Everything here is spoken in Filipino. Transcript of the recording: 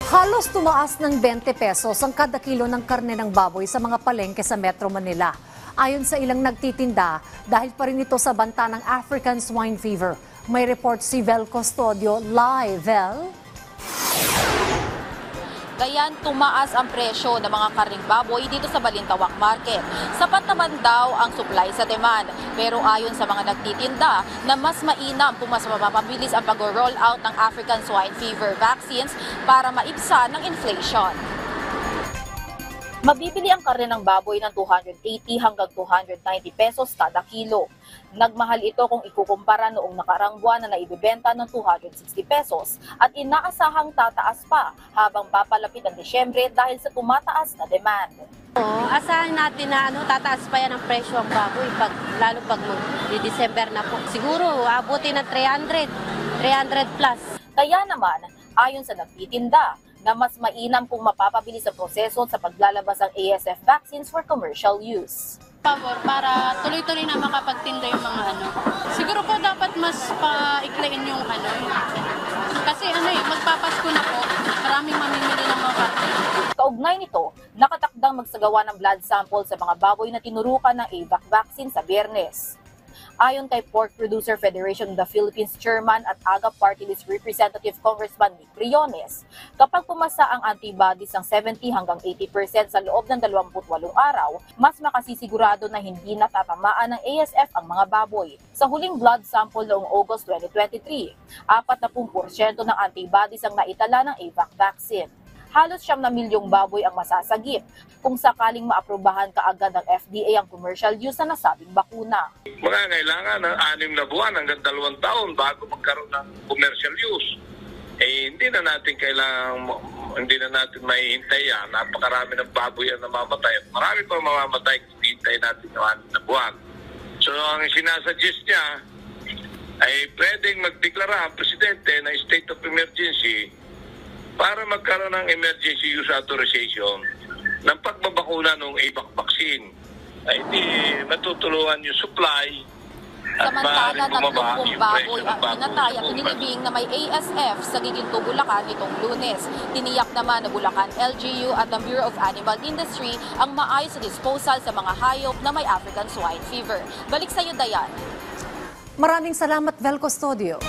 Halos tumaas ng 20 pesos ang kada kilo ng karne ng baboy sa mga palengke sa Metro Manila. Ayon sa ilang nagtitinda, dahil pa rin ito sa banta ng African swine fever. May report si Vel Custodio live. Vel? Gayan, tumaas ang presyo ng mga karning baboy dito sa Balintawak Market. Sapat naman daw ang supply sa demand. Pero ayon sa mga nagtitinda na mas mainam kung mas mapapabilis ang pag-roll out ng African swine fever vaccines para maibsan ng inflation. Mabibili ang karne ng baboy ng 280 hanggang 290 pesos kada kilo. Nagmahal ito kung ikukumpara noong nakarang buwan na naibibenta ng 260 pesos at inaasahang tataas pa habang papalapit ang Disyembre dahil sa tumataas na demand. Asahan natin na tataas pa yan ang presyo ang baboy, lalo pag December na po. Siguro abutin ng 300 plus. Kaya naman, ayon sa nagtitinda, na mas mainam kung mapapabilis ang proseso sa paglalabas ng ASF vaccines for commercial use. Pabor para tuloy-tuloy na makapagtinda yung mga Siguro po dapat mas paikliin yung Kasi magpapasko na po, maraming mamimili ng mga vaccine. Kaugnay nito, nakatakdang magsagawa ng blood sample sa mga baboy na tinurukan ng AVAC vaccine sa Biyernes. Ayon kay Pork Producer Federation of the Philippines Chairman at AGA Party List Representative Congressman Nick Briones, kapag pumasa ang antibodies ng 70 hanggang 80% sa loob ng 28 araw, mas makasisigurado na hindi natatamaan ng ASF ang mga baboy. Sa huling blood sample noong August 2023, 40% ng antibodies ang naitala ng AVAC vaccine. Halos 9 na milyong baboy ang masasagip kung sakaling maaprubahan kaagad ng FDA ang commercial use na nasabing bakuna. Kailangan ng 6 na buwan hanggang 2 taon bago magkaroon ng commercial use. Hindi na natin mahihintay yan. Napakarami ng baboy ang namamatay. At marami pa mamamatay kung hintay natin yung 6 na buwan. So ang sinasuggest niya ay pwedeng magdeklara ang presidente ng state of emergency para magkaroon ng emergency use authorization ng pagbabakuna ng AVAC vaccine. Ay hindi matutulungan yung supply at Samantala, maaaring bumaba 30 yung baboy presyo ang ng baboy. pinatay at inilibing na may ASF sa Giginto, Bulacan itong Lunes. Tiniyak naman na Bulacan LGU at ang Bureau of Animal Industry ang maayos sa disposal sa mga hayop na may African swine fever. Balik sa iyo, Dayan. Maraming salamat, Vel Custodio.